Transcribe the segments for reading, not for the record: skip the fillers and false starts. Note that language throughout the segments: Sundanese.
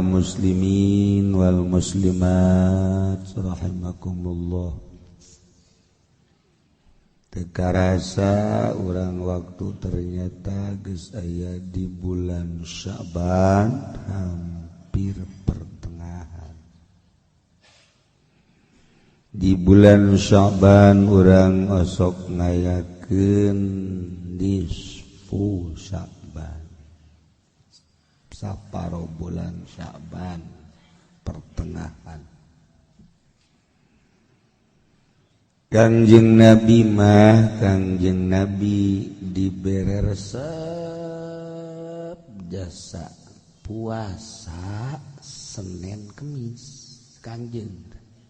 muslimin wal muslimat rahimakumullah. Teka rasa urang waktu ternyata geus aya di bulan Sya'ban hampir pertengahan. Di bulan Sya'ban urang osok ngayakeun nisfu Sya'ban. Saparo bulan Sya'ban pertengahan. Kangjeng Nabi dibere resep jasa puasa Senin Kemis. Kangjeng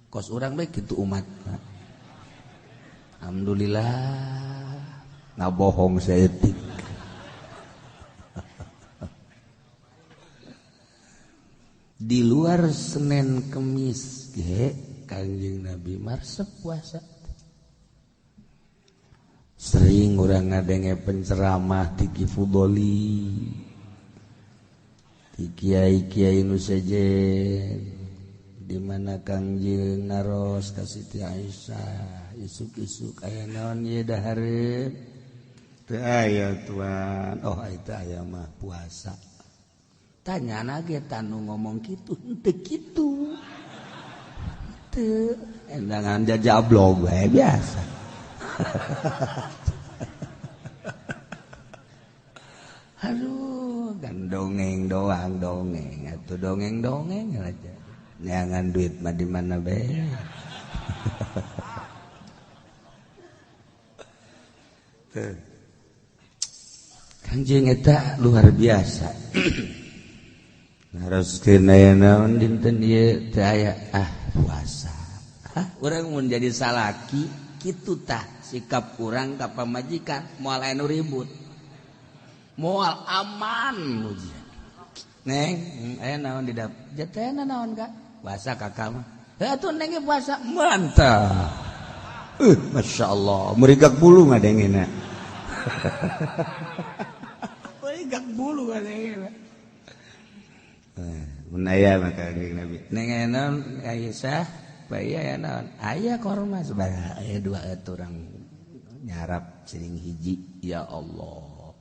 kos urang bae kitu umat. Alhamdulillah ngabohong saeutik. Di luar Senin Kemis ge Kangjeng Nabi marsep puasa. Sering urang ngadenge penceramah ti Kifudoli, ti kiai-kiai nu sejen, di mana Kangjeng ngaros ka Siti Aisyah, isuk-isuk aya naon ye dahareun? Teu aya tuan. Oh eta aya mah puasa. Tanyana ge tanu ngomong kitu, henteu kitu. Teu endangan jajablog we biasa. Aduh, kan dongeng doang dongeng, atuh dongeng aja. Neangan duit mah di mana bae. Tuh. Kangjeng eta luar biasa. Haruskeun aya naon dinten ieu teu aya puasa. Urang mun jadi salaki kitu tah sikap urang ka pamajikan moal aya nu ribut. Moal aman ujian. Neng, aya naon di dapur? Jatena naon Kak? Puasa Kakak mah. Atuh neng ge puasa. Mantap. Masyaallah, murigak bulu ngadengena. Murigak bulu ngadengena. Mun aya mah Kangjeng Nabi. Neng aya naon Aisyah? Bae aya naon? Aya korma sabaraha? Aya 2 urang nyarap siring hiji. Ya Allah.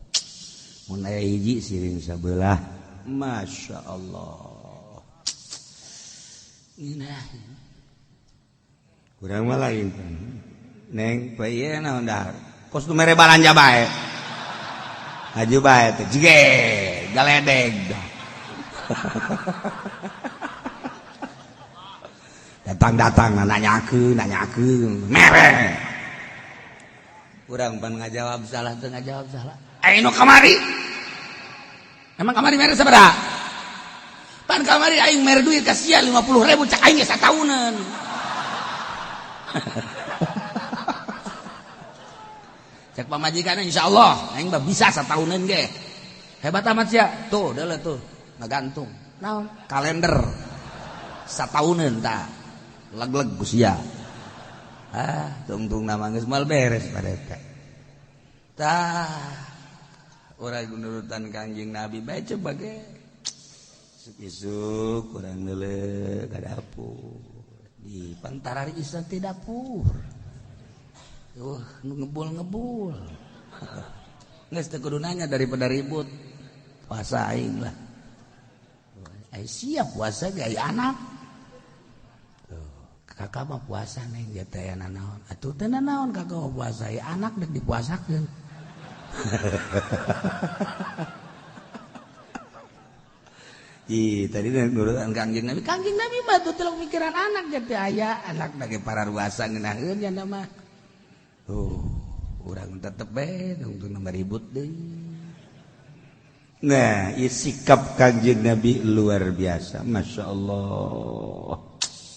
Mun aya hiji siring sabelah. Masya Allah. Nah. Urang mah lain. Neng, bae aya naon dahar? Kos nu mere balanja bae. Aju bae teh jige, galedeg. Datang nanyakeun mere. Urang pan ngajawab salah teu ngajawab salah. Ayo kamari. Emang kamari mere sabaraha? Pan kamari aing mere duit ka sia 50.000 cak aing ge satauneun. Cek pamajikan insyaallah aing mah bisa satauneun ge. Hebat amat sia. Tuh, deuleu tuh. Ngagantung. Naon? Kalender. Satauneun tah. Leg-leg ku sia. Tungtung nama geus moal beres pareta. Tah urang nurutan Kangjeng Nabi bae coba ge. Isuk urang neuleuh ka dapur. Di pantarari isna ti dapur. Nu ngebul-ngebul. Geus teu kudu nanya daripada ribut. Puasa aing lah. Ai siap puasa ge aya anak. Kakak mah puasa neng dia teh naon. Atuh teh naon kakak mah puasa ya anak dek dipuasakeun. Tadi nurutan Kangjeng Nabi. Kangjeng Nabi mah tuh telung mikiran anak dia teh aya anak bagi para ruasa ngeunaheun nya mah. Urang tetep bae tungtung nomor ribut deui. Nah, sikap Kangjeng Nabi luar biasa, Masya Allah.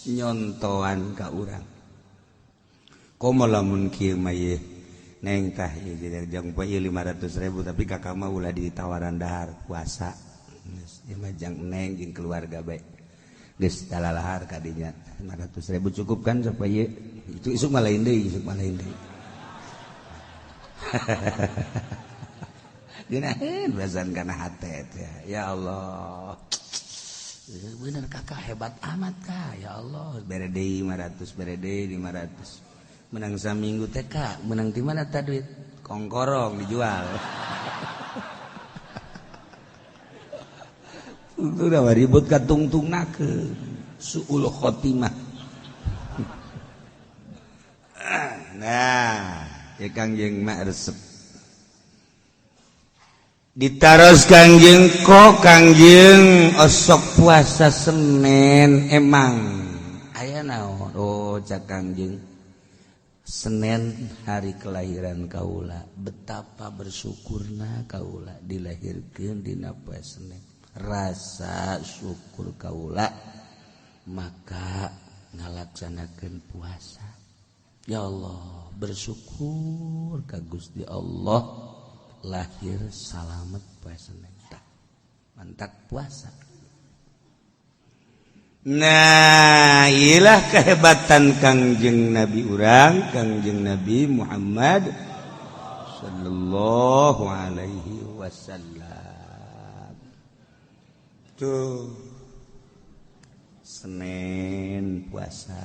Nyontoan ka urang. Komo lamun kieu mah ye neng tah ieu jadi jang poe 500.000 tapi kakak mah ulah ditawaran dahar puasa. Geus ieu mah jang neng jeung keluarga bae. Geus dalalahar ka dinya 500.000 cukup kan supaya itu isuk mah lain deui, Geunaheun berasan kana hate teh. Ya Allah. bener kakak hebat amat kak ya Allah berede 500 berede 500 menang saminggu teh kak menang di mana tadi duit kongkorong dijual udah ribut ka tungtungna ke suul khotimah nah ya Kangjeng mak resep ditaros Kangjeng kok Kangjeng osok puasa Senin emang aya naon oh cak Kangjeng Senin hari kelahiran kaula betapa bersyukurna kaula dilahirkeun dina poe Senin rasa syukur kaula maka ngalaksanakeun puasa ya Allah bersyukur ka Gusti Allah lahir salamet poe Senin mantak puasa. Nah ilah kehebatan Kangjeng Nabi urang Kangjeng Nabi Muhammad sallallahu alaihi wasallam tuh Senin puasa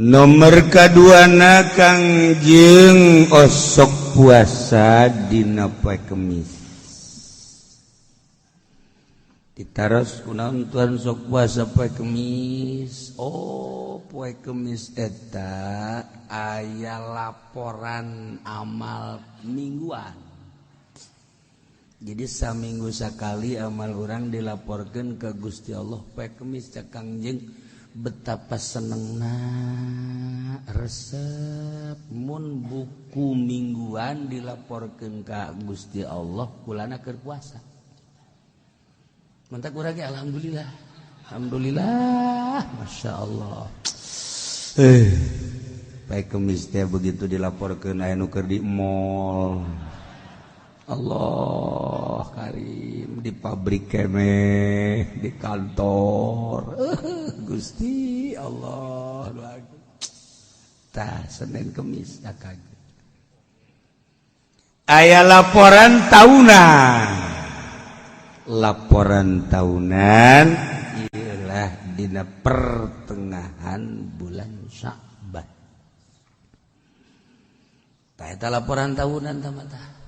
nomor kaduana Kangjeng osok puasa dina poe Kemis ditaros kunaon tuan sok puasa poe Kemis oh poe Kemis eta aya laporan amal mingguan jadi saminggu sakali amal urang dilaporkeun ka Gusti Allah poe Kemis cak Kangjeng betapa senengna resep mun buku mingguan dilaporkeun ka Gusti Allah kulana keur puasa mantak urang ge alhamdulillah alhamdulillah masyaallah bae Kemis teh begitu dilaporkeun aya nu keur di mall Allah karim di pabrik kene di kantor Gusti Allah tah Senin Kemis akag aya laporan tahunan ialah dina pertengahan bulan Sya'ban tah eta laporan tahunan tah mata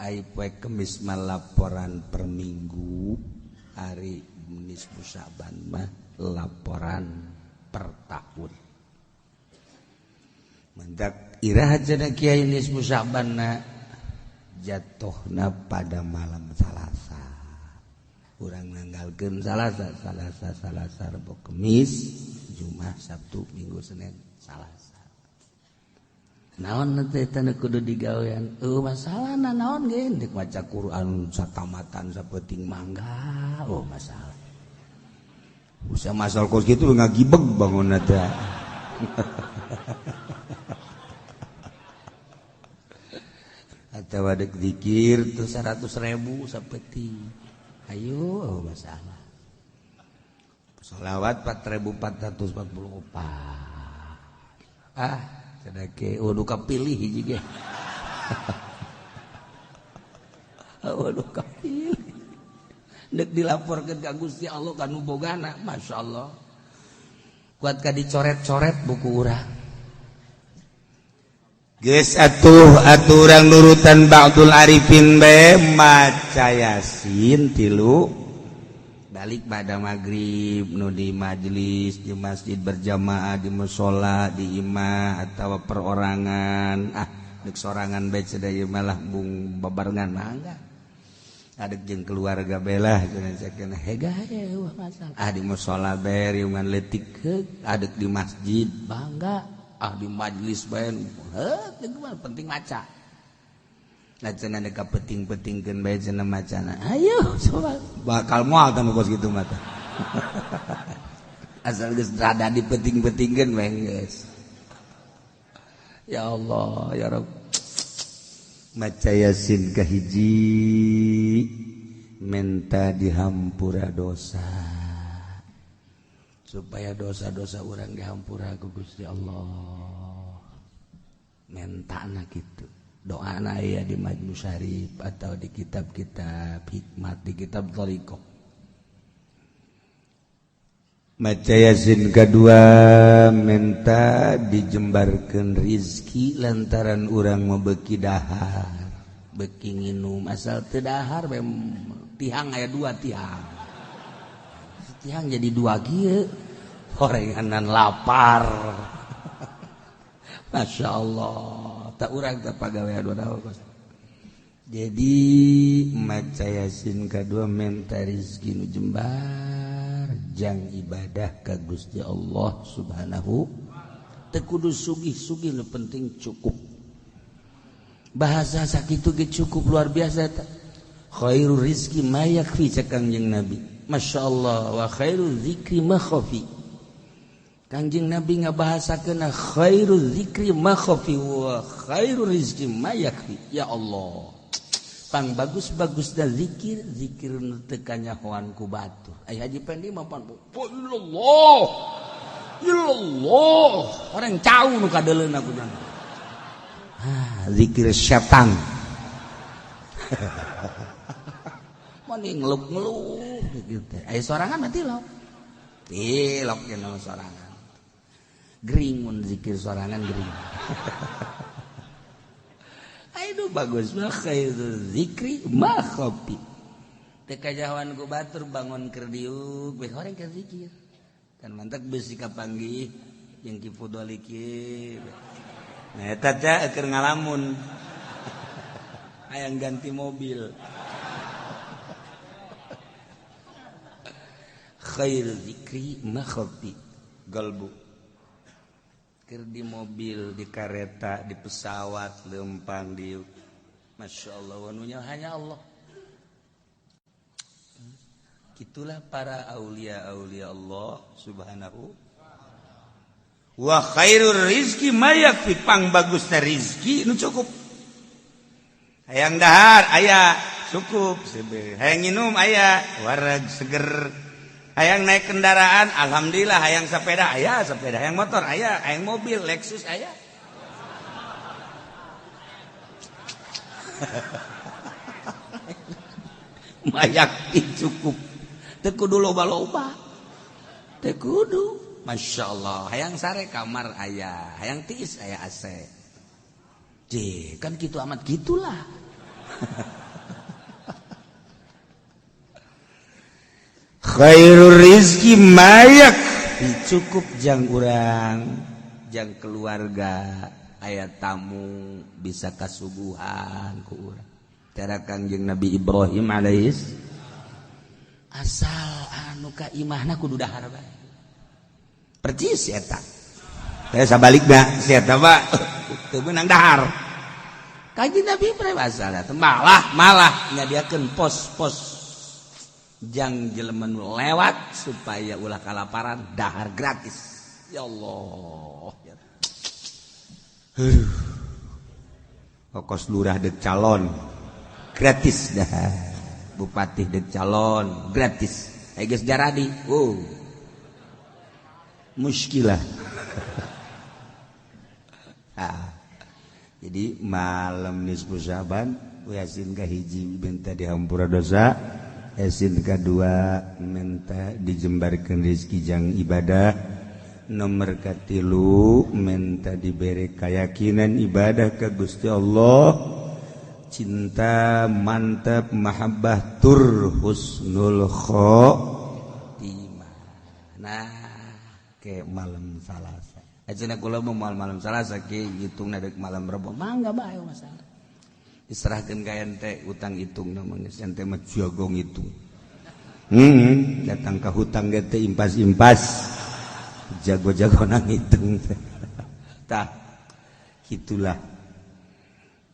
ai poe Kemis mah laporan per minggu hari nisfu Sya'ban mah laporan per tahun mendak iraha cenah Kiai nisfu Sya'ban na jatuhna pada malam Salasa urang nanggalkeun Salasa Rebo Kemis Jumat Sabtu Minggu Senin Salasa naon teh teu kudu digawean masalahna naon ge dik maca Quran satamatan sapeting mangga masalah usah masal kos kitu ngagibeg bangunna teh atawa dek zikir tuh 100.000 sapeting ayo masalah Sholawat 4444. Sadake waduh kapilih hiji ge. Waduh kapilih. Dek dilaporkeun ka Gusti Allah kanu bogana, masyaallah. Kuat ka dicoret-coret buku urang. Geus atuh urang nurutan ba'dul arifin bae maca Yasin 3 balik pada maghrib nu di majelis di masjid berjamaah di mushola di imah atau perorangan dek sorangan bae cedah malah bung babarengan mangga adek jeung keluarga belah cenah hega wah masalah di mushola bae riungan leutik adek di masjid bangga di majelis bae penting maca nah cenah deka peting-petingkeun bae cenah macana ayo coba bakal moal tanu kos kitu mah asal geus rada dipeting-petingkeun bae geus ya Allah ya Rabb maca Yasin kahiji menta dihampura dosa supaya dosa-dosa urang dihampura ku Gusti Allah mentana kitu doana aya di Majmu Syarif atau di kitab-kitab hikmat di kitab Thariqah maca Yasin kadua menta dijembarkeun rizki lantaran urang mah beuki dahar beuki nginum asal teu dahar tihang aya 2 tihang tihang jadi 2 kieu horenganan lapar Masya Allah tak urang tak pagawean dua jadi maca Yasin kadua menta rizki nu jembar jang ibadah ka Gusti Allah subhanahu teu kudu sugih-sugih nu penting cukup bahasa sakitu ge cukup luar biasa ta khairul rizki ma yakfi cak Kangjeng Nabi Masya Allah wa khairul zikri ma khafi Kangjeng Nabi ngabahasakeun khairul zikri ma khafi wa khairul rizki ma yakfi ya Allah pang bagus-bagusna zikir nu teu kanyahoan ku batur aya haji pendi mah pan illallah illallah orang cau nu kadeuleuna kunaon zikir syaitan mani ngeluk-ngeluk gitu. Aya sorangan mah tilok. Tilok ye nama sorangan. Gering mun zikir sorangan gering. Aduh bagus mah khairu zikri ma khafi. Teu kajahoan ku batur bangun keur diuk we horeng keur zikir. Kan mantep beusi kapanggih jeung Ki Fudoli kieu. Nah eta teh keur ngalamun. Hayang ganti mobil. Khair zikri ma khafi galbu keur di mobil di kereta di pesawat lempang di Masya Allah wanunya hanya Allah gitulah para aulia Allah subhanahu wa khairur rizki ma yakfi pang bagusna rizki nu cukup hayang dahar aya cukup hayang nginum aya wareg seger hayang naik kendaraan alhamdulillah hayang sepeda aya sepeda hayang motor aya hayang mobil Lexus aya mayak cukup teu kudu loba-loba teu kudu Masya Allah hayang sare kamar aya hayang tiis aya AC kan gitu amat gitulah khairul rizki mayak cukup jang urang jang keluarga aya tamu bisa kasuguhan ku urang cara Kangjeng Nabi Ibrahim alaihis asal anu ka imahna kudu dahar bae percis eta saya sabalikna si eta mah teu meunang dahar Kangjeng Nabi prewasana malah nyadiakeun pos-pos jang jelema nu lewat supaya ulah kalaparan dahar gratis ya Allah ongkos lurah dek calon gratis dah bupati dek calon gratis geus jaradi muskilah. Jadi malam nisfu Syaban Yasin kahiji minta dihampura dosa, Yasin kedua minta dijembarkeun rezeki jang ibadah, nomor katilu minta diberi keyakinan ibadah ke Gusti Allah, cinta mantap mahabbah tur husnul khotimah. Nah ke malam Salasa cenah kula mau malam Salasa ke hitung nadek malam Rebo mangga bae masalah diserahkeun ka ente utang hitung namanya ente mah jagong hitung datang ka hutang ge teh impas-impas jago-jago nang hitung tah gitulah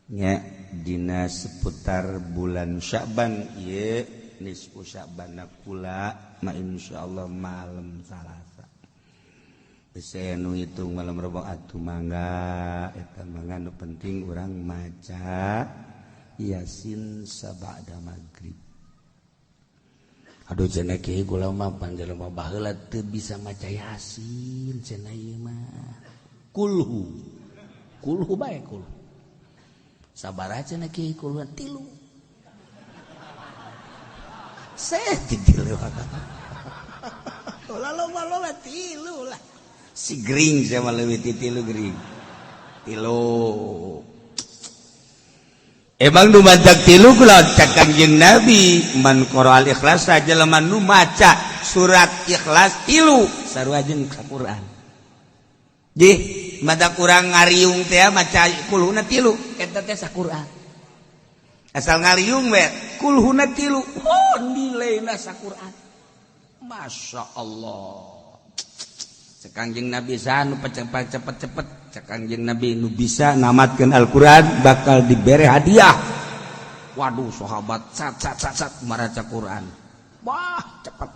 nya dina seputar bulan Sya'ban ieu nisfu Sya'ban kula ma insyaallah malam Salasa saya nu hitung malam Rebo atuh mangga eta mangga nu penting urang maca Yasin sabada maghrib. Aduh cenah kieu kula mah panjelema baheula teu bisa maca Yasin cenah ieu mah. Kulhu bae kulhu. Sabaraha cenah kieu kulhu 3. Saya tilu. Loba 3 lah. Si gering sama leuwih ti 3 gering. 3. Emang nu maca 3 kula cak Kangjeng Nabi man qara al-ikhlas saja jelema nu maca surat Ikhlas 3 sarua jeung Al-Qur'an. Jih, mada kurang ngariung teh maca kulhuna 3 eta teh Al-Qur'an. Asal ngariung we kulhuna 3 nilaina Al-Qur'an. Masya Allah. Kangjeng Nabi sanu cepet-cepet Kangjeng Nabi nu bisa namatkeun Al-Qur'an bakal diberi hadiah. Waduh sahabat sat maraca Qur'an. Wah cepet.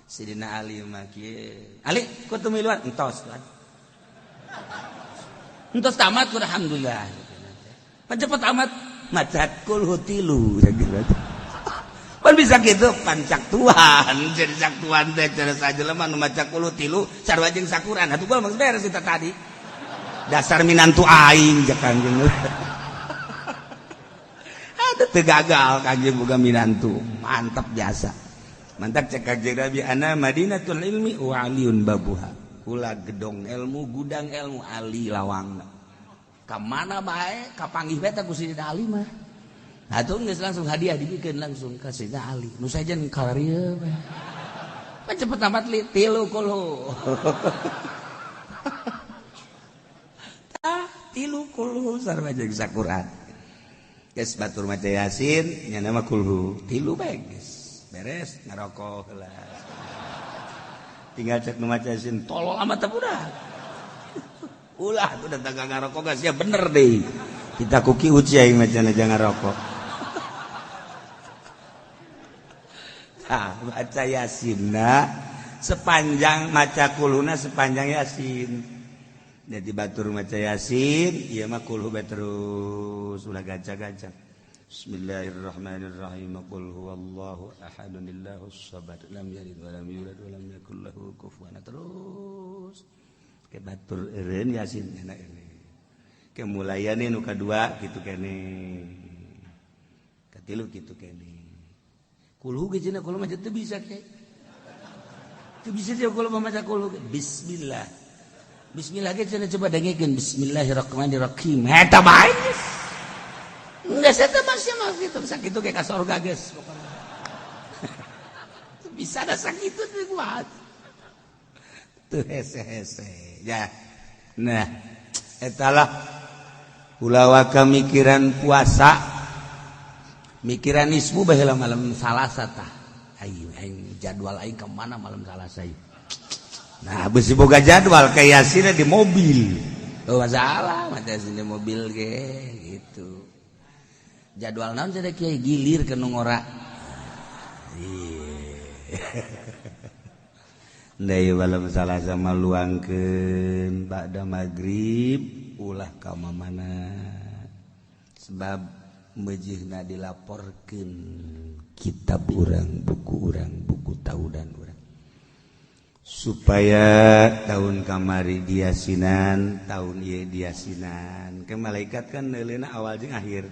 Sidina Ali mah kieu. Ali kudu miluan entos. Entos tamat kudu alhamdulillah. Cepet amat maca kulhu 3 pan bisa gitu pancak Tuhan jadi sak Tuhan teh cara sajelema nu maca kulhu 3 sarua jeung Al-Qur'an atuh gua mah beres eta tadi dasar minantu aing jak Kangjeng ada teu gagal Kangjeng boga minantu mantap biasa mantap cek Kangjeng Nabi ana Madinatul ilmi wa aliun babuha kula gedong ilmu gudang ilmu ali lawangna ka mana bae kapanggih bae ku Sidina Ali mah. Nah itu nggak langsung hadiah dibikin langsung ke Sidina Ali. Nu sajen karya, pak cepet amat li 3 kulhu. 3 kulhu sarua jeung Al-Qur'an. Geus batur maca Yasin nya nama kulhu 3 bae geus. Beres ngarokok heula. Tinggal cek nu maca Yasin tolol amat teh budak. Ulah tuh datang ka ngarokok geus ya bener deh. Kita kuki uci aing macana jangan rokok. Baca Yasin sepanjang maca kulhuna sepanjang Yasin. Jadi batur maca Yasin ieu mah kulhu bae terus ulah gaca-gaca. Bismillahirrahmanirrahim. Qul huwallahu ahadun illahus samad lam yalid wa lam yulad wa lam yakul lahu kufuwan terus. Ke batur eureun Yasin enak ini. Ke mulayane nu kadua kitu kene. Katilu kitu kene. Kulhu ge cenah kula mah teu bisa teh. Teu bisa teh kula maca kulhu. Bismillah. Bismillah ge cenah coba dengekeun Bismillahirrahmanirrahim. Eta bae geus. Geus eta masih mah kitu sakitu ge ka surga geus pokona. Bisa da sakitu teh kuat. Teu hese-hese. Ya. Nah, etalah ulah kamikiran puasa. Mikiran ismu baheula malam Salasa tah. Aing jadwal aing ke mana malam Salasa ieu. Nah, beusi boga jadwal ka Yasin di mobil. Oh masalah, maca Yasin di mobil ge gitu. Jadwal naon cenah kieu gilir ke nu ngora. Deui malam Salasa maluangkeun ba'da magrib ulah ka mamana. Sebab mejihna dilaporkeun kitab urang, buku taudan urang. supaya tahun kamari diasinan tahun ieu diasinan ke malaikat kan neulina awal jeung akhir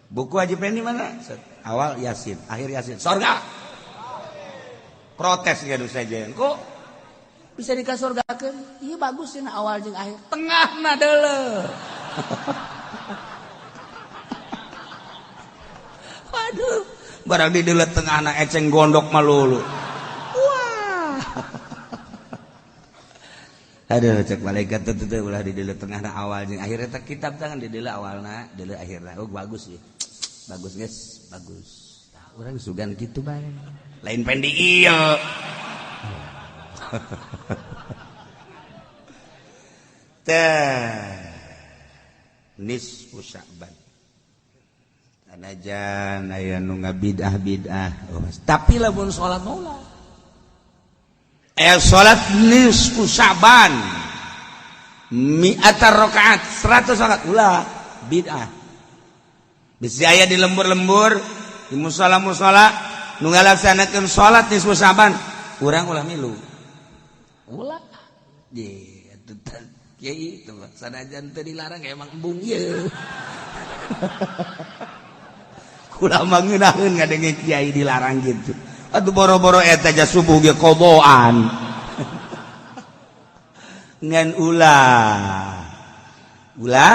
buku Haji Pendi mana awal Yasin akhir Yasin surga protes ya nu saja kok bisa dikasurgakeun ieu bagus cenah awal jeung akhir tengahna deuleu waduh barang di deuleu tengahna eceng gondok malulu wah aduh cek malaikat teu ulah di deuleu tengahna awal jeung akhir eta kitab tangan di deuleu awalna deuleu akhirna oh bagus ya bagus guys bagus nah, urang sugan kitu bae lain Pendi ieu nisfu Sya'ban anajan aya nu ngabidah-bidah tapi lamun salat maulah salat nisfu Sya'ban mi'atar rakaat 100 rakaat ulah bid'ah bisa aya di lembur-lembur di musala-musala nu ngalaksanakeun salat nisfu Sya'ban urang ulah milu ulah ye atuh kiai itu sanajan teu dilarang emang embung ieu kula mah ngeunaheun ngadenge kiai dilarang gitu atuh boro-boro eta ja subuh ge qodoan ngan ulah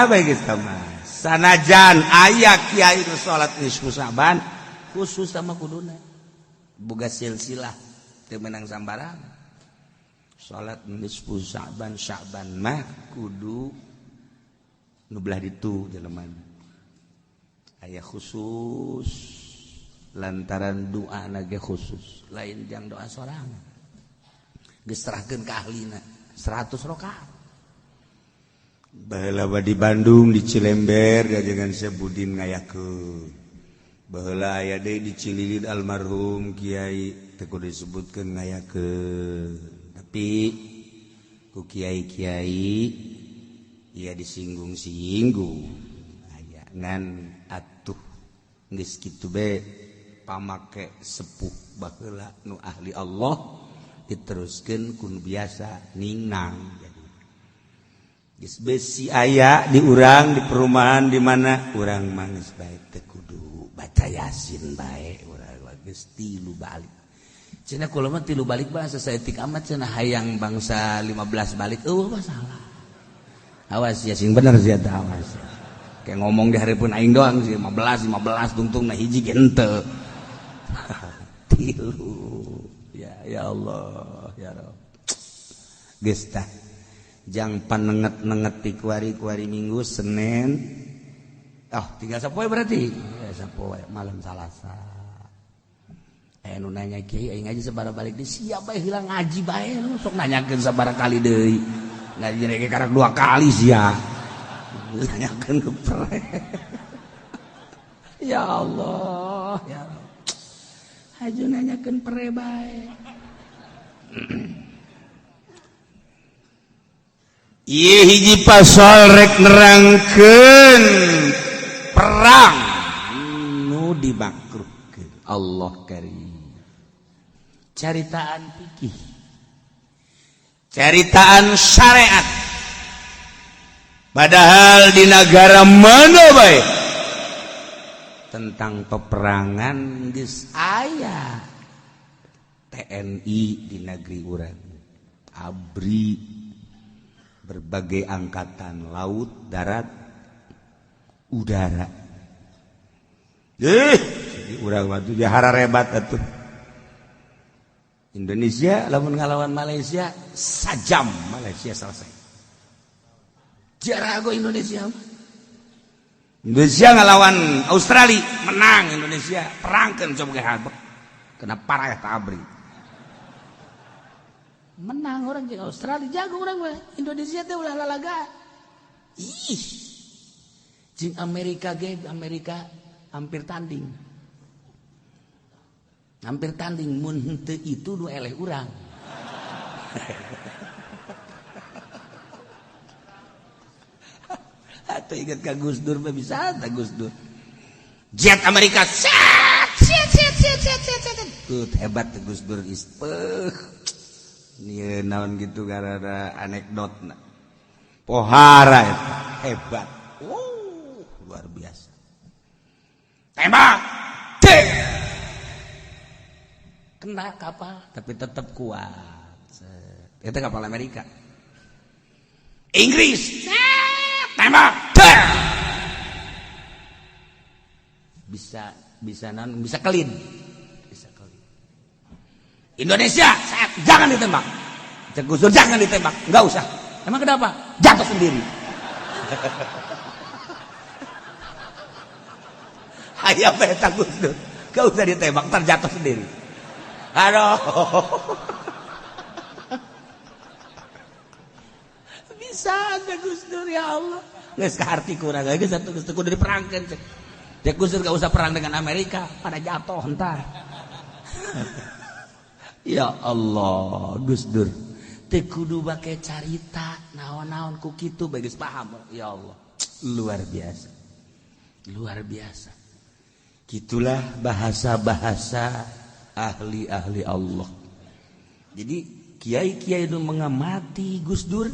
bae geus mah sanajan aya kiai nu salat nisfu Sya'ban khusus sama kuduna boga silsilah teu meunang sambarang salat nisfu Sya'ban mah kudu nu belah ditu jelema aya khusus lantaran doa ge khusus lain jang doa sorangan geus serahkeun ka ahlina 100 rakaat baheula di Bandung di Cilember gajengan Sebudin ngayakeun baheula aya deui di Cililin almarhum Kiai teu kudu disebutkeun ngayakeun tapi ku kiai-kiai ia disinggung-singgung aya ngan atuh geus kitu bae pamake sepuh baheula nu ahli Allah diteruskeun kun biasa ningnang jadi geus besi aya di urang di perumahan di mana urang mah geus bae teu kudu baca Yasin bae urang geus 3 balik cenah kula mah 3 balik bahasa saeutik amat cenah hayang bangsa 15 balik masalah awas ya sing bener sia teh awas kayak ngomong di hareupeun aing doang sih 15 tungtung na hiji ge henteu 3 ya Allah ya Rabb geus tah jang panenget-nenget ti kuari-kuari Minggu Senin tinggal sapoe berarti ya sapoe malam Salasa nu nanya kiai aing ngaji sabaraha balik deui siap bae hilang ngaji bae lu sok nanyakeun sabaraha kali deui ngaji ge karek 2 kali sia nanyakeun ke pre ya Allah ya haju nanyakeun pre bae ieu hiji pasal rek nerangkeun perang nu dimakruhkeun Allah karim caritaan fikih caritaan syariat padahal di negara mana bae tentang peperangan geus aya TNI di negeri urang ABRI berbagai angkatan laut darat udara jadi urang mah teh jahara rebat atuh Indonesia lamun ngalawan Malaysia sajam Malaysia selesai jarago Indonesia ngalawan Australia menang Indonesia perangkeun coba ge habek kena parah eta ABRI menang orang jeung Australia jago urang mah Indonesia teh ulah lalaga ih jeung Amerika hampir tanding mun henteu itu nu eleh urang atuh inget ka Gus Dur mah bisa ta Gus Dur jet Amerika set tuh hebat Gus Dur Ini naon gitu gara-gara anekdot pohara eta hebat. Luar biasa. Tembak. Kena kapal tapi tetap kuat. Itu kapal Amerika. Inggris. Tembak. Bisa kelin. Indonesia, jangan ditembak. Cek Gus Dur, jangan ditembak. Enggak usah. Emang kenapa? Jatuh sendiri. Hayam eta Gus Dur. Enggak usah ditembak, ntar jatuh sendiri. Aduh. Bisa ada Gus Dur, ya Allah. Geus ka harti kurang geus satu Gus Dur kudu diperangkeun. Cek Gus Dur enggak usah perang dengan Amerika, pada jatuh entar. Ya Allah, Gus Dur teh kudu bake carita naon-naon ku kitu bagus paham. Ya Allah, luar biasa. Luar biasa. Gitulah bahasa-bahasa ahli-ahli Allah. Jadi kiai-kiai itu mengamati Gus Dur,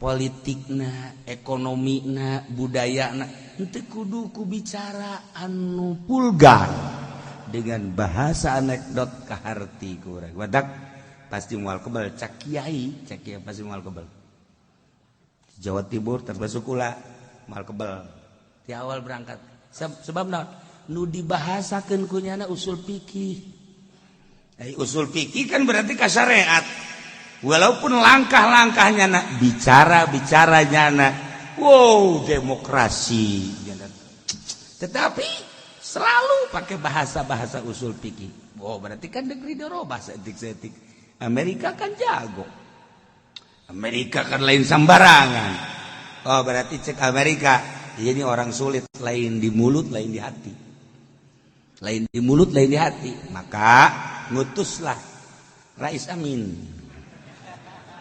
politikna, ekonomina, budayana, henteu kudu ku bicara anu vulgar. Dengan bahasa anekdot kaharti kurang wadak pasti mual kebal cak kiai pasti mual kebal. Jawa Timur termasuk kula mual kebal di awal berangkat sebab nu dibahasakeun ku nyana usul fikih. Usul fikih kan berarti ka syariat walaupun langkah-langkahnya bicara nyana wow demokrasi tetapi selalu pakai bahasa-bahasa usul fikih. Oh, berarti kan negeri dirobah setik-setik. Amerika kan jago. Amerika kan lain sembarangan. Oh, berarti cek Amerika, ini orang sulit, lain di mulut, lain di hati. Lain di mulut, lain di hati. Maka ngutuslah Rais Amin.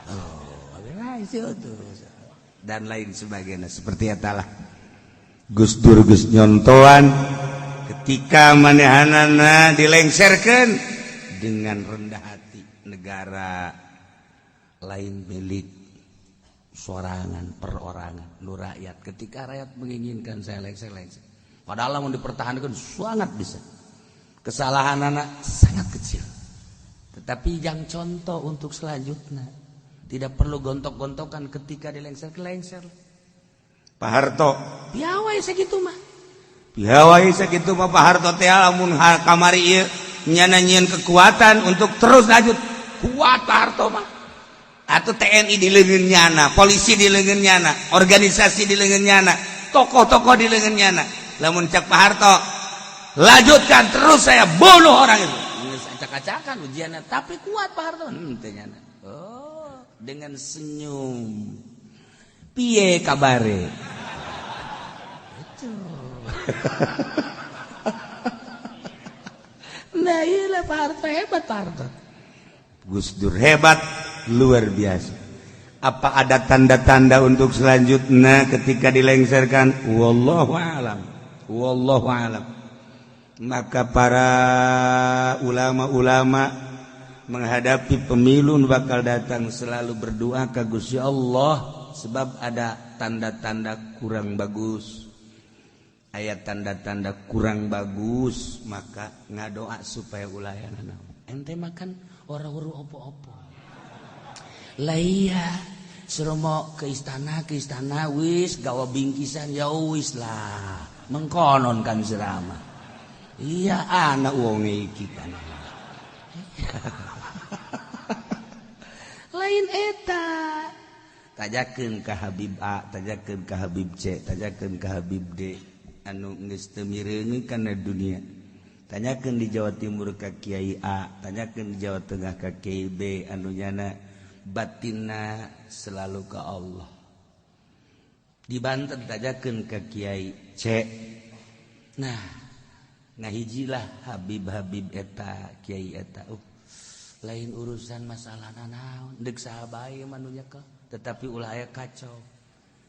Oh, Rais utus. Dan lain sebagainya. Seperti itulah. Gus Dur Gus nyontoan ketika manehanana dilengserkan dengan rendah hati negara lain milik sorangan perorangan nu rakyat ketika rakyat menginginkan saya lengser padahal mau dipertahankan sangat bisa kesalahan anak sangat kecil tetapi yang contoh untuk selanjutnya tidak perlu gontok-gontokan ketika dilengser Pak Harto piawai segitu mah Bihawai sakitu mah Pak Harto teh lamun kamari ieu nyana nyieun kekuatan untuk terus lanjut kuat Pak Harto mah. Atuh TNI di leungeun nyana, polisi di leungeun nyana, organisasi di leungeun nyana, tokoh-tokoh di leungeun nyana. Lamun cak Pak Harto lanjutkan terus saya bunuh orang itu. Geus acak-acakan ujianna tapi kuat Pak Harto teh nyana. Oh, dengan senyum. Piye kabare? Itu. Nah iyalah Pak Harto hebat Pak Harto. Gus Dur hebat luar biasa. Apa ada tanda-tanda untuk selanjutnya ketika dilengserkan? Wallahu alam. Wallahu alam. Maka para ulama-ulama menghadapi pemilu bakal datang selalu berdoa ke Gusti Allah sebab ada tanda-tanda kurang bagus. Ayat tanda-tanda kurang bagus maka ngadoa supaya ulayana ente makan orang-orang opo-opo lah iya suruh mau ke istana wis gawa bingkisan ya wis lah mengkonon kan serama iya anak wonge kita lain eta tajakeun ka Habib A tajakeun ka Habib C tajakeun ka Habib D anu geus teu mireungeun kana dunia tanyakeun di Jawa Timur ka Kiai A tanyakeun di Jawa Tengah ka Kiai B anu nyana batinna selalu ka Allah di Banten tanyakeun ka Kiai C nah ngahijilah Habib eta Kiai eta lain urusan masalah naon deuk saha bae manunya ka tetapi ulah aya kacau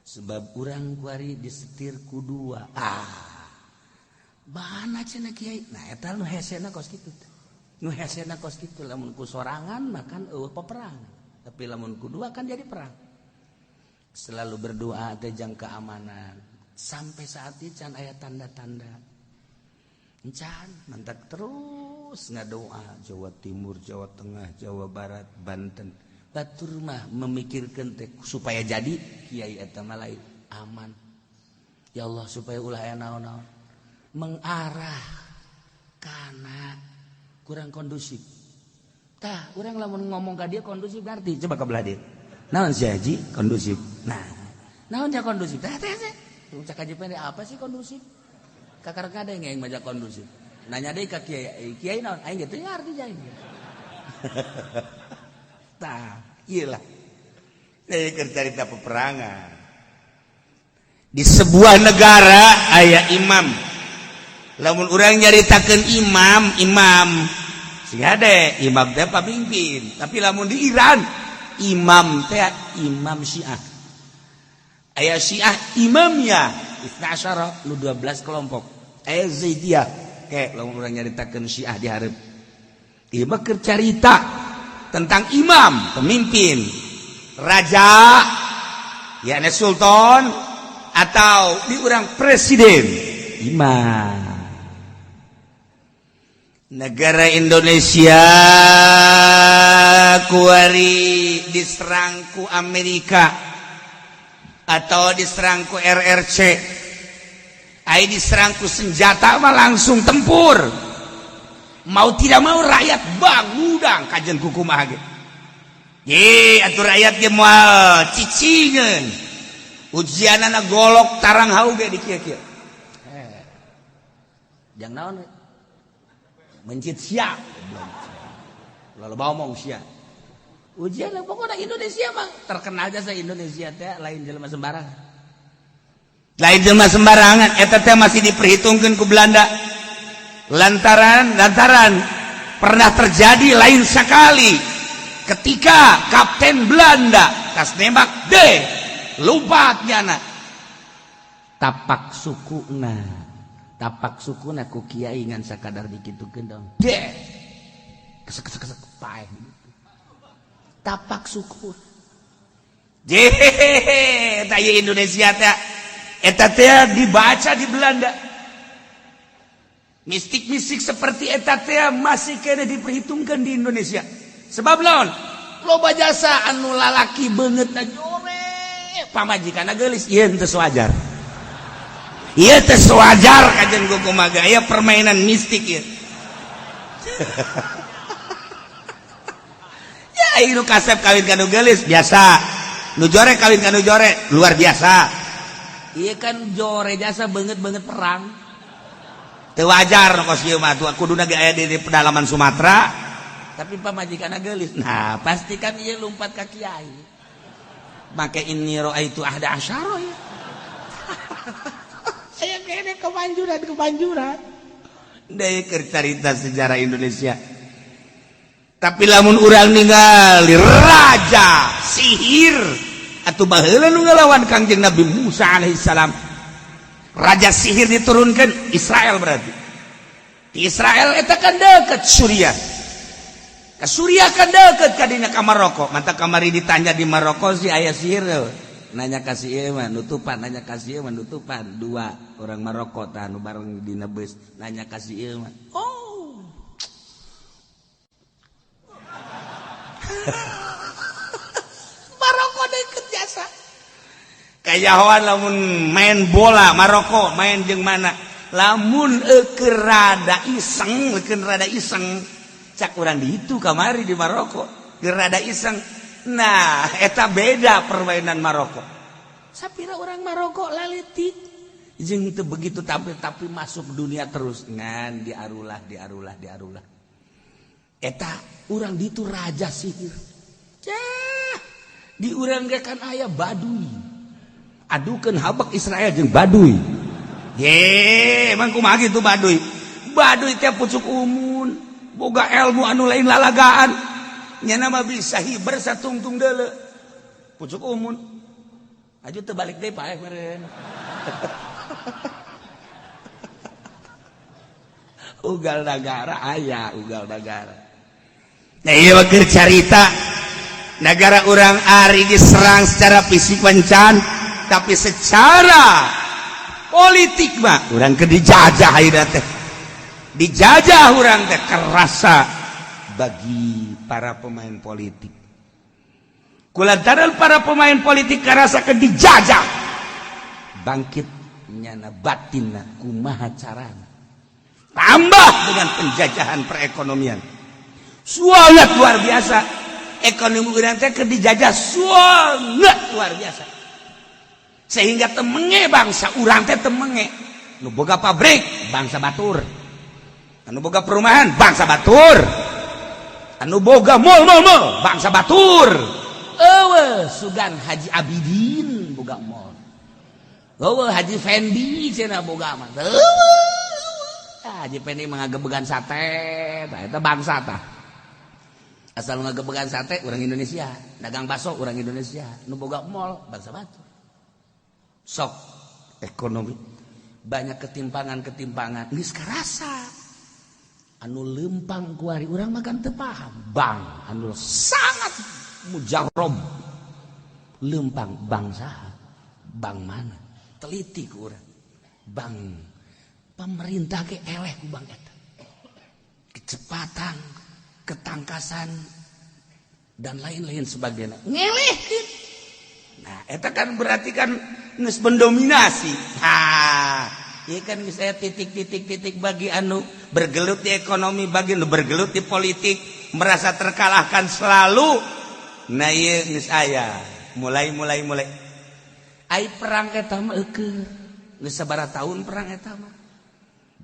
sebab urang kuari disetir ku dua bahana cenah kiai nah eta nu hesena kos kitu nu hesena kos kitu lamun ku sorangan makan peperang tapi lamun ku dua kan jadi perang selalu berdoa teh jang keamanan sampai saat itu can aya tanda-tanda encan mantak terus ngadoa Jawa Timur Jawa Tengah Jawa Barat Banten batur mah memikirkeun teh supaya jadi kiai eta mah lain aman ya Allah supaya ulah aya naon-naon mengarah kana kurang kondusif tah urang lamun ngomong ka dia kondusif berarti coba ka belah dia naon si Haji kondusif nah naon nya kondusif teh cak haji pendek apa sih kondusif kakar ada yang maja kondusif nanya deh ke kiai naon aing gitu ya artinya ini tah iyalah keur carita peperangan di sebuah negara aya imam lamun urang nyaritakeun imam sing hade imam teh pamimpin tapi lamun di Iran imam teh imam Syiah aya Syiah imamnya Itsna Asyara nu 12 kelompok aya Zaidiyah ke lamun urang nyaritakeun Syiah di hareup ieu mah keur carita tentang imam pemimpin raja yakni sultan atau di urang presiden imam negara Indonesia kuari diserang ku Amerika atau diserang ku RRC ai diserang ku senjata mah langsung tempur mau tidak mau rakyat bangudang kajen kukumaha ge ye atuh rakyat ge moal cicingeun ujianana golok tarang hau ge di kieu-kieu jang naon mencit sia lalu ngomong sia ujian pokoknya Indonesia mah terkenal aja Indonesia teh lain jelema sembarangan eta teh masih diperhitungkeun ku Belanda lantaran pernah terjadi lain sekali ketika Kapten Belanda kas nembak lupatnya tapak sukuna ku kiai ngan sakadar dikitukeun dong kesek paeh tapak suku eta ieu Indonesia teh eta teh dibaca di Belanda mistik-mistik seperti eta teh masih kena diperhitungkan di Indonesia sebab lawan loba jasa anu lalaki beungeutna jore pamajikanna geulis ieu teu wajar ieu teh wajar kajen kumaha aya permainan mistik ieu ya ieu kasep kawin kanu geulis biasa nu jore kawin kanu jore luar biasa ieu kan jore jasa beungeut perang teu wajar kos ieu mah kuduna ge aya di pedalaman Sumatera tapi pamajikanna geulis nah pasti kan ieu lumpat ka kiai make inni raaitu ahda asyara ya aya kene kemanjuran deui keur carita sejarah Indonesia tapi lamun urang ningali raja sihir atuh baheula nu ngalawan Kangjeng Nabi Musa alaihissalam raja sihir diturunkan Israel berarti di Israel eta kan deket Suriah ka Suriah kan deket ka dina ka Maroko mantap kamari ditanya di Maroko si aya sihir nanya kasih mah nutupan nanya kasih mah nutupan dua orang Maroko tah nu bareng dina beus nanya kasih mah oh Maroko deket jasa kayahoan lamun main bola Maroko main jeung mana lamun keur rada iseng cak urang di itu kamari di Maroko keur rada iseng nah eta beda permainan Maroko sapira orang Maroko laletik jeung teu begitu tampil tapi masuk dunia terus ngan diarulah eta urang ditu raja sihir cah di urang ge kan aya baduy adukeun habak Israel jeung baduy ye emang kumaha kitu baduy teh pucuk umun boga ilmu anu lain lalagaan nya nama bisa hiber satungtung deuleu pucuk umun aju teu balik deui paeh meureun ugal negara aya ugal negara. Nah iya wakil carita negara orang ari diserang secara fisik wancan, tapi secara politik mah orang ke dijajah ayeuna teh. Dijajah orang teh kerasa bagi para pemain politik. Kulantaran para pemain politik kerasa ke dijajah. Bangkit nyana batinna kumaha carana. Tambah dengan penjajahan perekonomian. Sangat luar biasa. Ekonomi urang teh keur dijajah sangat luar biasa. Sehingga temenge bangsa urang teh temenge. Nu boga pabrik bangsa batur. Anu boga perumahan bangsa batur. Anu boga mall bangsa batur. Eueuh sugan Haji Abidin boga mall. Eueuh Haji Fendi cenah boga mah. Haji Fendi mengagebegan sate, tah eta bangsa tah. Asal ngagebegan sate orang Indonesia, dagang bakso orang Indonesia, nu boga mall bangsa batur. Sok ekonomi banyak ketimpangan geus karasa. Anu lempang ku ari urang makan teu paham. Bang anu sangat mujarab. Lempang bangsa. Bang mana? Teliti ku urang. Bang pemerintah ge eleh ku bang eta. Kecepatan, ketangkasan dan lain-lain sebagainya. Ngeleh. Nah, eta kan berarti kan geus mendominasi. Iya kan saya titik bagi anu bergelut di ekonomi, bagi anu bergelut di politik, merasa terkalahkan selalu. Nah iya geus aya mulai ai perang eta mah eukeur geus sabaraha taun perang eta mah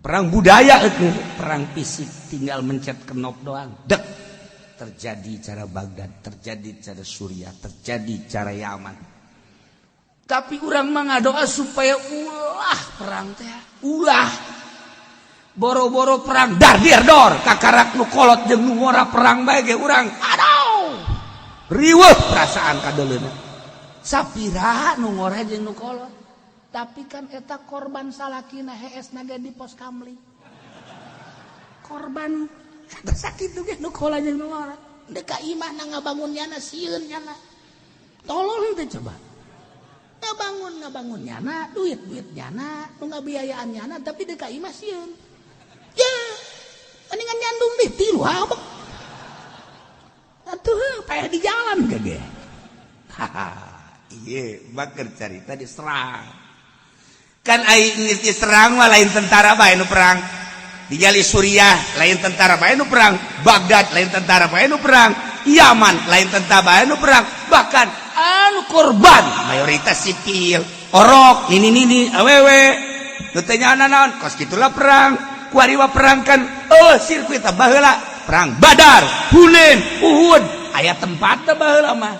perang budaya eukeur, perang fisik tinggal mencet kenop doang dek terjadi cara Baghdad, terjadi cara Suriah, terjadi cara Yaman. Tapi urang mah ngadoa supaya ulah perang teh, ulah boro-boro perang dar kakarak nu kolot jeung nu ngora perang bae ge urang aduh riweuh perasaan kadeuleuna. Sapira nu ngora jeung nu kolot, tapi kan eta korban salakina HS naga di pos Kamli. Korban sakitu ge nu kolot jeung nu ngora. Deuk ka imah na ngabangun nyana sieun nyana. Tolong teh coba. Ngabangun nyana, duit nyana, nu ngabiayaan nyana, tapi dekat imah sieun. Ya, mendingan nyandung deh, tilu abang. Atuh, payah di jalan kage. Haha, iya, bakar cerita diserang. Kan aing diserang mah lain tentara bae nu perang. Di Jali Suriah lain tentara bae nu perang. Baghdad lain tentara bae nu perang. Yaman lain tentara bae nu perang. Bahkan anu korban mayoritas sipil orok nini awewe nu teh nyaana naon kos kitulah perang kuariwa perang kan sirkuit baheula perang Badar Hunain Uhud aya tempat teh baheula mah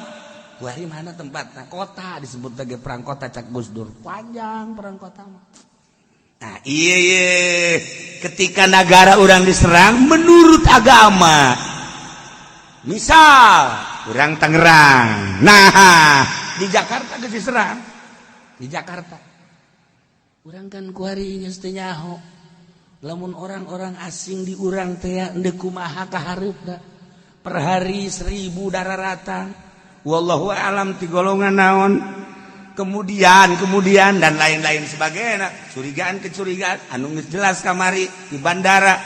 kuari mana tempatna kota disebut lagi perang kota cak Gus Dur panjang perang kota mah. Nah iya ketika negara orang diserang menurut agama misal urang Tangerang, nah di Jakarta geus diserang, di Jakarta. Urang kan kuari geus teu nyaho. Lamun orang-orang asing di urang teh endeu kumaha kahareupna. Per hari 1000 dararatan. Wallahu a'lam ti golongan naon. Kemudian dan lain-lain sebagainya. Curigaan anu geus jelas kamari di bandara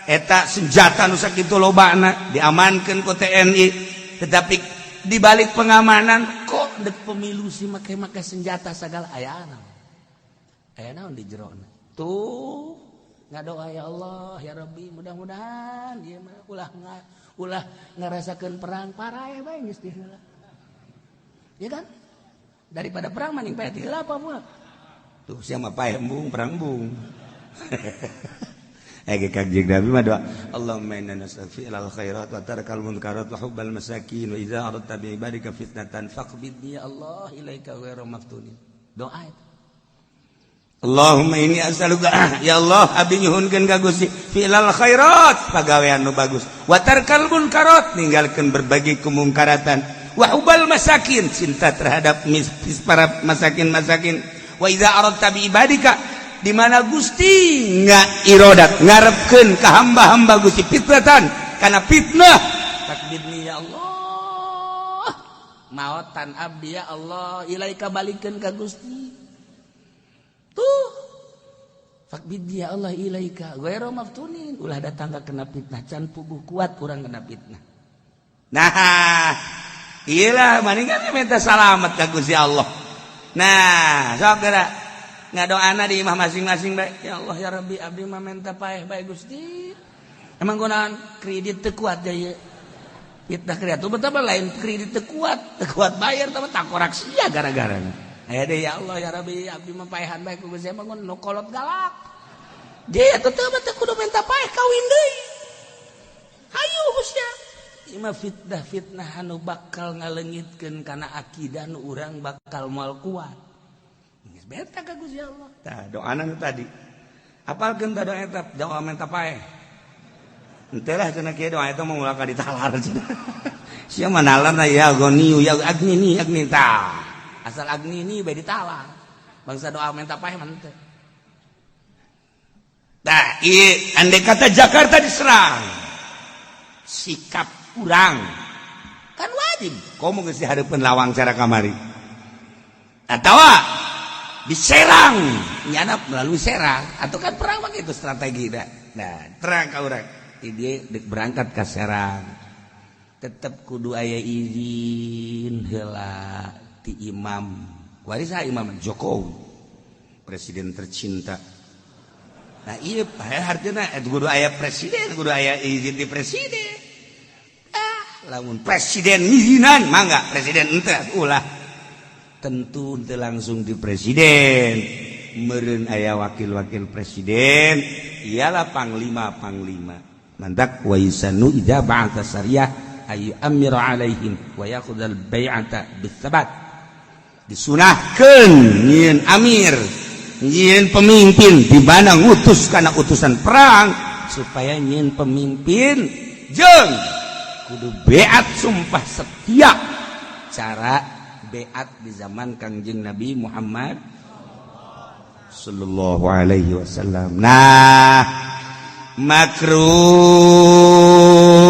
eta senjata nu sakitu lobana diamankeun ku TNI. Tetapi di balik pengamanan kok dek pemilu sih make senjata segala aya naon di jerona. Tuh ngadoa ya Allah ya Rabbi mudah-mudahan ieu mah ulah ngarasakeun perang parae bae geus diheula. Ya kan? Daripada perang mending pae diheula apa mah. Tuh sia mah pae embung perang embung. Kanjeng Nabi mah doa Allahumma inna nas'aluka al-khairat wa tarkal munkarat wa hubbal masakin wa idza aradta bi ibadika fitnatan faqbidni ya Allah ilaika ghairu maftunin. Doa itu. Allahumma inni as'aluka ya Allah abdi nyuhunkeun ka Gusti fi'lal khairat pagawean nu bagus wa tarkal munkarat ninggalkeun berbagai kemungkaratan wa hubbal masakin cinta terhadap para masakin wa idza aradta bi ibadika di mana Gusti nggak irodat ngarepkeun ka hamba-hamba Gusti fitnatan kana fitnah takbirni ya Allah maotan abdi ya Allah ilaika balikeun ka Gusti tuh takbirni ya Allah ilaika ghairu maftunin ulah datang ka kena fitnah can puguh kuat urang kena fitnah nah iyalah maningan minta salamet ka Gusti Allah nah sok geura ngadoana di imah masing-masing bae ya Allah ya Rabbi abdi mah minta paeh bae Gusti emang gunaan kredit teu kuat ya ieu fitnah kreatur betapa lain kredit teu kuat bayar tapi tak korak sia gara-garana aya deui ya Allah ya Rabbi abdi mah paehan bae ku Gusti emang nu kolot galak dia teu teu kudu minta paeh kawin deui hayu Gusti imah fitnah anu bakal ngaleungitkeun kana akidah nu urang bakal moal kuat beta ka Gusti Allah. Tah doana nu tadi. Apalkeun tah doa eta doa minta paeh. Henteu lah cenah kieu doa eta mah ulah ka ditalar cenah. Sia mah nalarna ya goni ya agni tah. Asal agni bae ditalar. Bangsa doa minta paeh mah henteu. Tah ieu andai kata Jakarta diserang. Sikap urang kan wajib. Komo geus dihareupeun lawang cara kamari. Atawa diserang nyana melalui serang atau kan perang begitu strategi dah nah terang ka urang dia berangkat ke serang tetep kudu aya izin heula ti imam warisa Imam Jokowi presiden tercinta nah iya hartuna kudu aya presiden kudu aya izin di presiden lamun presiden ngizinan mangga presiden henteu ulah tentu teu langsung di presiden meureun aya wakil-wakil presiden ialah panglima mantak wa yusanu idza ba'atha sariyah ayu amiru alaihim wa yaqudal bai'ata bisabat disunahkeun nyieun amir nyieun pemimpin di mana ngutus kana utusan perang supaya nyieun pemimpin jeung kudu beat sumpah setia cara beat di zaman Kangjeng Nabi Muhammad sallallahu alaihi wasallam. Nah, makruh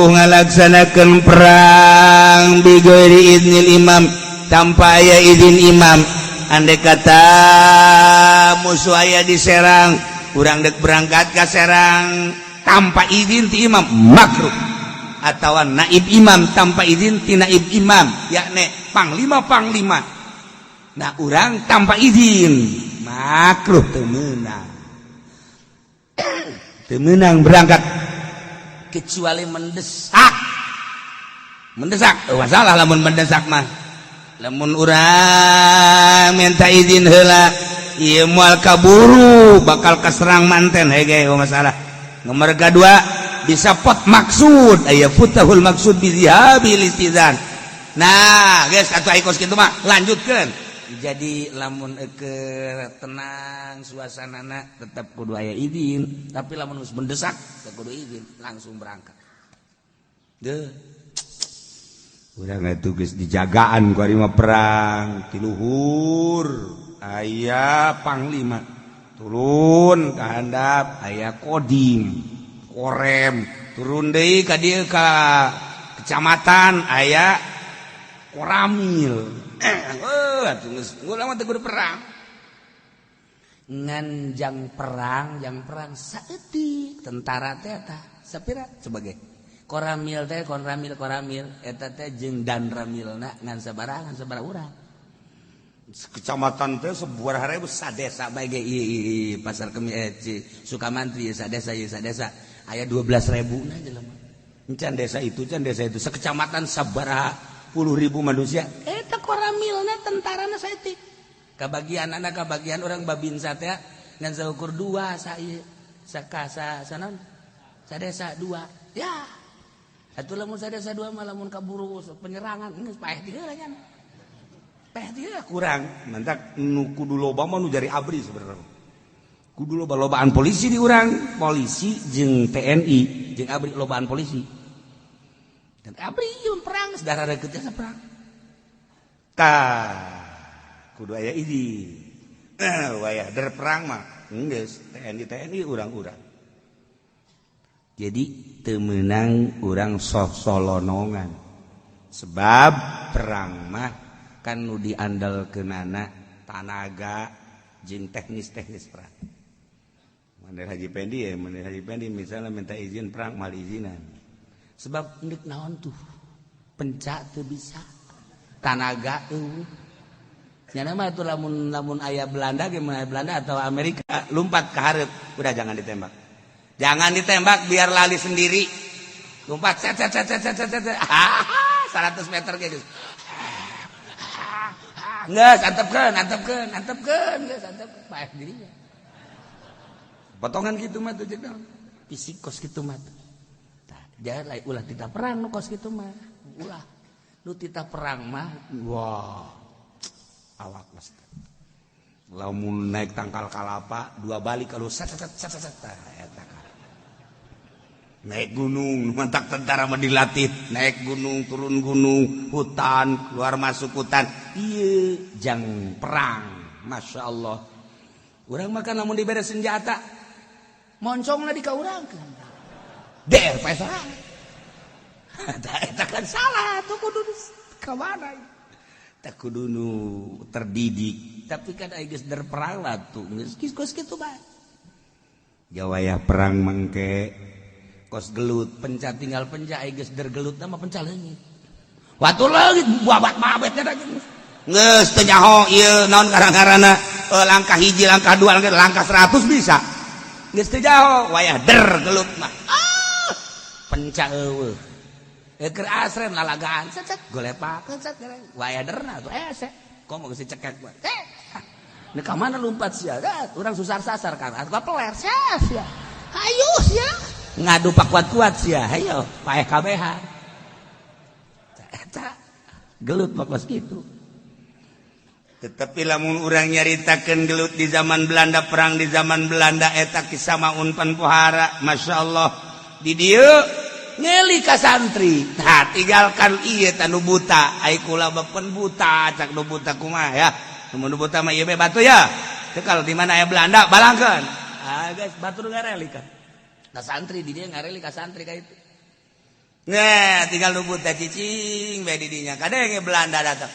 ngalaksanakeun perang bi ghairi idnil imam tanpa aya izin imam. Andai kata musuh aya diserang, urang dek berangkat ka serang tanpa izin ti imam makruh. Atau naib imam tanpa izin ti naib imam yakni panglima nah urang tanpa izin makruh teu meunang berangkat kecuali mendesak masalah lamun mendesak mah lamun urang minta izin heula ieu moal kaburu bakal kaserang manten hege masalah nomor kedua bisa pot maksud aya futahul maksud bi zihabil istizan nah guys atuh aikos kitu mah lanjutkeun jadi lamun tenang suasanana tetap kudu aya izin tapi lamun geus mendesak teu kudu izin langsung berangkat deuh urang atuh geus dijagaan ku ari mah perang ti luhur aya panglima turun ka handap aya kodim korem turun deui ka dieu ka kecamatan aya koramil atuh geus ulama teh kudu perang ngan jang perang saeutik tentara teh eta sapira sebagai koramil eta teh jeung danramilna ngan sabaraha urang kecamatan teh sabaraha ribu sadesa bae ge pasar Sukamantri sadesa aya 12.000 na jelema. Can desa itu sekecamatan sabaraha 10.000 manusia. Eta koramilna tentarana saeutik. Kabagian orang babinsa teh ngan saukur 2 sa ieu. Sakasa sanon? Sadesa 2. Ya. Atuh lamun sadesa 2 mah lamun kaburu penyerangan geus paeh tiga lah nya. Paeh tiga kurang. Mantak nu kudu loba mah nu jari abri sebenarnya. Kudu loba-lobaan polisi di urang, polisi jeung TNI jeung abri lobaan polisi. Dan abri mun perang saudara deukeutna perang. Tah kudu aya izin. wayah der perang mah geus TNI urang-urang. Jadi teu meunang urang solonongan. Sebab perang mah kan nu diandalkeunana tanaga jeung teknis-teknis perang. Maneh Haji Pendi misalnya minta izin perang mal izinan. Sebab endek naon tuh pencak teu bisa. Tanaga eueuh. Nya mah atuh lamun aya Belanda ge Belanda atau Amerika lompat ke hareup udah jangan ditembak. Jangan ditembak biar lali sendiri. Lompat set 100 meter ge geus. Geus antepkeun geus antepkeun paeh dirinya. Potongan kitu mah tuh jeung naon? Pisikos kitu mah. Tah, jangan ulah tita perang nu kos kitu mah. Ulah. Nu tita perang mah wah. Awak mesti. Lamun naik tangkal kalapa dua balik kalau set eta. Naik gunung mantak tentara mah dilatih, naik gunung turun gunung, hutan keluar masuk hutan. Ieu jang perang. Masya Allah. Urang makan lamun dibere senjata moncongna dikaurangkeun. Der pae sarang. Eta kan salah tuh kudu ka mana? Tak kudu nu terdidik, tapi kan aya geus der perang lah tuh geus kitu bae. Jawaya perang mangke kos gelut penca tinggal penca aya geus der gelut mah penca leungit. Watu leungit babat-babet nya geus teu nyaho ieu naon garang-garana langkah hiji langkah dua langkah 100 bisa. Geus teu nyaho wayah der gelut mah. Penca eueuh. Keur asren lalagaan set golepakeun set waya derna tuh ese komo geus cekek buat ne ka mana lompat sia urang susar sasar kan atuh peler sia hayu sia ngadu pak kuat-kuat sia hayo paeh kabehan eta gelut pokos kitu. Tetapi lamun urang nyaritakeun gelut di zaman Belanda perang di zaman Belanda eta kisah maun panpohara masyaallah di dieu ngeli ka santri. Nah, tinggalkan ieu tanu buta. Ai kula bapen buta, cak nu buta kumaha ya. Nu buta mah ieu batu ya. Teu kalau di mana aya Belanda balangkeun. Ah, guys, batur ngareli kan. Ka santri di dieu ngareli ka santri ka itu. Nah, tinggal nu buta cicing bae di dinya. Kadenge Belanda datang.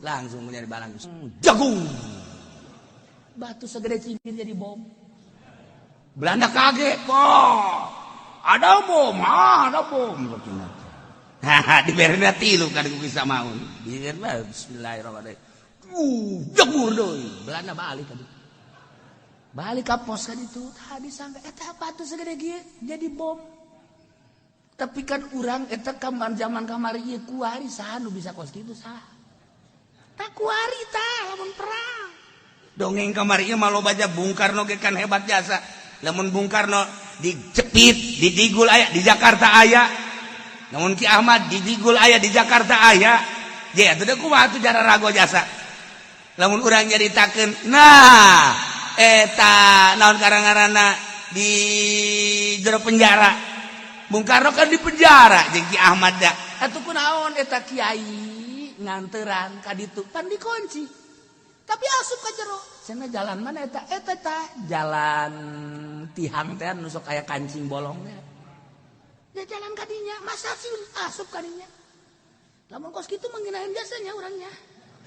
Langsung nyari balang. Jagung. Batu segede cingkir jadi bom. Belanda kaget, ada bom. Diberina tilu kan ku bisa maun. Diberina bismillahirrahmanirrahim. Jebur deui. Belanda balik kan. Balik ka pos kan itu. Tadi sangka eta batu segede kieu jadi bom. Tapi kan urang eta zaman kamari ieu kuari saha nu bisa kos kitu saha. Tak kuari tah lamun perang. Dongeng kamari ieu mah loba Bung Karno ge kan hebat jasa. Lamun Bung Karno dicepit, didigul aya di Jakarta aya. Namun Ki Ahmad didigul aya di Jakarta aya. Ya teu kumaha atuh cara rago jasa. Lamun urang nyaritakeun, nah eta naon karangarana di jero penjara. Bung Karno kan di penjara jeung Ki Ahmad da. Atuh kunaon eta kiai nganteuran ka ditu pan dikunci. Tapi asup ka jero. Cenah jalan mana eta? Eta tah jalan tihang teh nu sok aya kancing bolongnya. Ya jalan ka dinya, masa sih asup ka dinya. Lamun kos kitu mangeunaheun biasanya urangnya.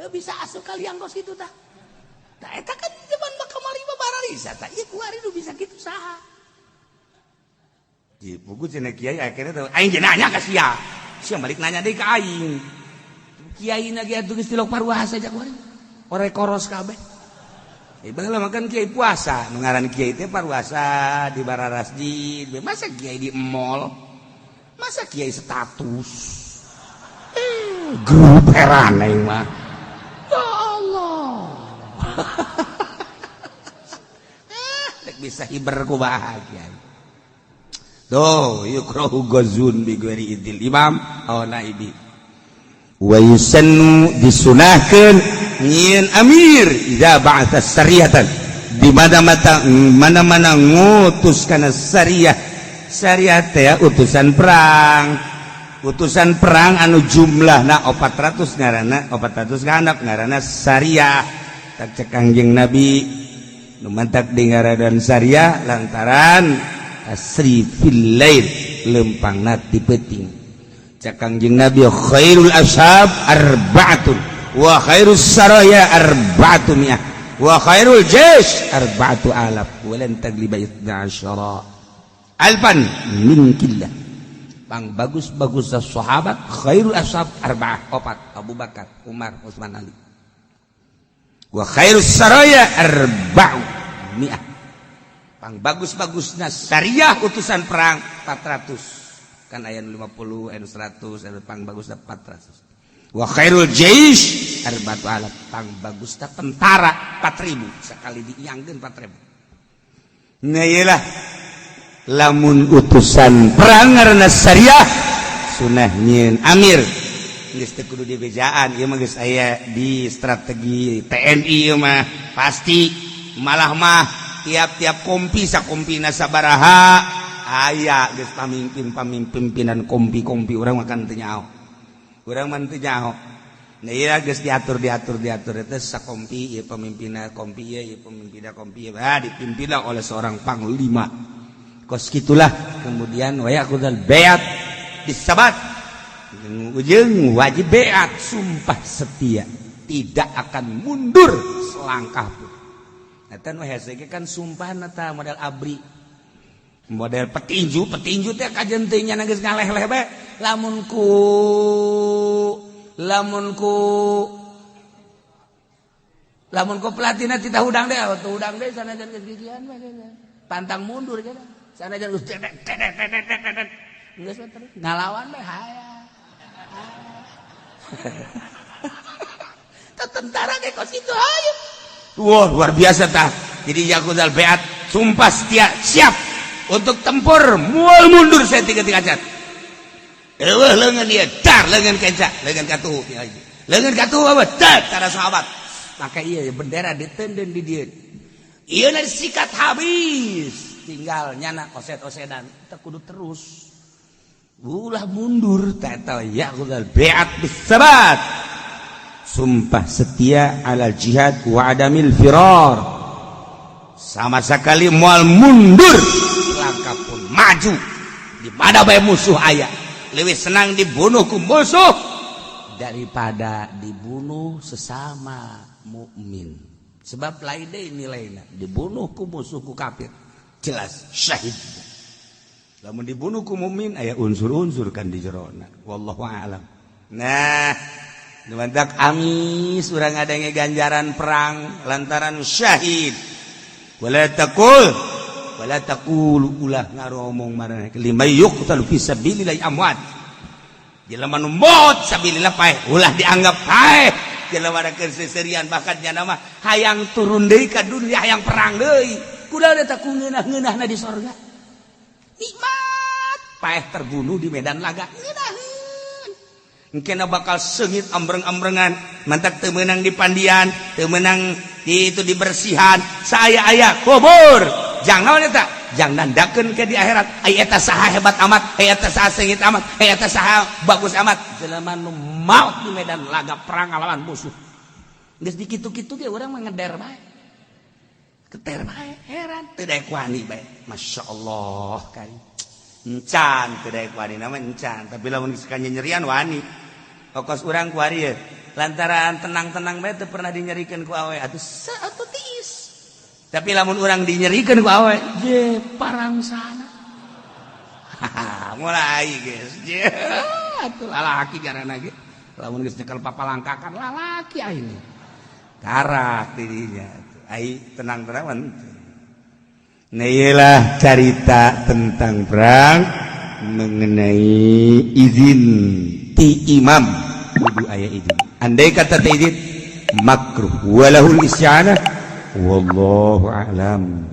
Heuh bisa asup ka liang kos kitu tah. Tah eta kan zaman kamari mah bararisa tah. Ieu kuari nu bisa kitu saha? Di buku cenah kiai akhirnya teh aing ge nanya ka sia. Sia balik nanya deui ka aing. Kiai na ge atuh geus tilok paruasa jak kuari. Ore koros kabeh. Ibalah makan kiai puasa, mengaran kiai teh paruasa di bararasjid. Masa kiai di mall? Masa kiai status? Grup heran aing mah. Ya Allah. Bisa hiber ku bahagia. Tuh, yukrahu ghazun bi ghairi idil imam aw naibi. Wa yusannu disunahkeun nyin amir idza ba'atha sariyatan di mana-mana ngutus kana sariyah teh utusan perang utusan perang anu jumlahna 400 ngaranna 400 ganap ngaranna Sariyah. Tak cek Kangjeng Nabi nu mantak di ngaradan Sariyah lantaran asri fil lail lempangna ti peuting. Cek Kangjeng Nabi khairul ashab arba'atun wa khairus saraya arba'atu mi'ah wa khairul jaysh arba'atu alaf walan tagliba 12 alfan min killah. Pang bagus-bagus sahabat khairul ashab arba'ah opat Abu Bakar, Umar, Utsman, Ali. Wa khairus saraya arba'u mi'ah. Pang bagus-bagusna sariyah utusan perang 400. Kan aya 50, aya 100, aya pang bagusna 400. Wa khairul jaysh arba'atu alaf. Pang bagusna tentara 4000 sekali diiangkeun 4000. Nah iyalah lamun utusan perang ngaranna Sariyah sunah nyieun amir geus teu kudu dibejaan ieu mah geus aya di strategi TNI ieu mah pasti malah mah tiap-tiap kompi sakompina sabaraha aya geus pamimpinan kompi-kompi urang mah kan teu nyaho urang mah teu nyaho nah ieu geus diatur eta sakompi ieu pamimpinna kompi ieu pamimpinna kompi ieu dipimpinlah oleh seorang panglima. Kos gitulah kemudian wayakudal beat disabat ujung wajib beat sumpah setia tidak akan mundur selangkah pun. Eta nu hese kan sumpah nata model abri model petinju teh kajen teh nya geus ngaleh-leh bae lamun ku pelatihna ti hudang deh sanajan geus gigian pantang mundur cenah. Sana jangan ngalawan deh hayang. Tentara kayak kos itu hayang. Wah luar biasa tah. Jadi yakudal beat sumpah setia siap untuk tempur mual mundur saya tiga cat. Lengan dia dar lengan kencak lengan katuh lengan katuh apa dar cara sahabat. Maka iya bendera ditenden di dia. Iya nanti sikat habis. Tinggal nyana oset-osedan kita kudu terus ulah mundur tata yakudal beat bisabat sumpah setia ala jihad wa adamil firar sama sekali moal mundur langkah pun maju di mana bae musuh aya lebih senang dibunuh ku musuh daripada dibunuh sesama mukmin sebab lain deh nilainya dibunuh ku musuh ku kafir jelas syahid. Lamun dibunuh ku mukmin aya unsur-unsur kan di jerona. Wallahu a'lam. Nah, numantak amis urang ngadenge ganjaran perang lantaran syahid. Wala taqul ulah ngaromong marana limay yuqtal fi sabilillah amwat. Jelema nu maut sabilillah paeh ulah dianggap paeh. Jelema ada keserian bahkan nya nama hayang turun deui ka dunia hayang perang deui. Kuda ada tak ngeunah-ngeunahna di sorga. Nikmat. Paeh terbunuh di medan laga. Ngeunaheun. Engkena bakal seungit ambreng-ambrengan. Mantak teu meunang di pandian. Teu meunang di itu dibersihan. Saaya-aya kubur. Jangan eta. Jangan nandakeun ke di akhirat. Ai eta saha hebat amat. Ai eta saha seungit amat. Ai eta saha bagus amat. Jelema nu maut di medan laga perang ngalawan musuh. Geus dikitu-kitu ge urang mah ngeder bae. Keter bae heran teu daek wani bae masyaallah kan encan teu daek wani nama encan tapi lamun sekanya nyerian wani pokos urang ku ari lantaran tenang-tenang bae teu pernah dinyerikeun ku awe atuh tiis tapi lamun urang dinyerikeun ku awe je parang sana mulai geus je atuh lalaki garana ge lamun geus nyekel papalangkakan lalaki aing karak dirinya ai tenang-tenang. Nah ialah cerita tentang perang mengenai izin ti imam kudu aya izin. Andai kata izin makruh walahul isyana wallahu a'lam.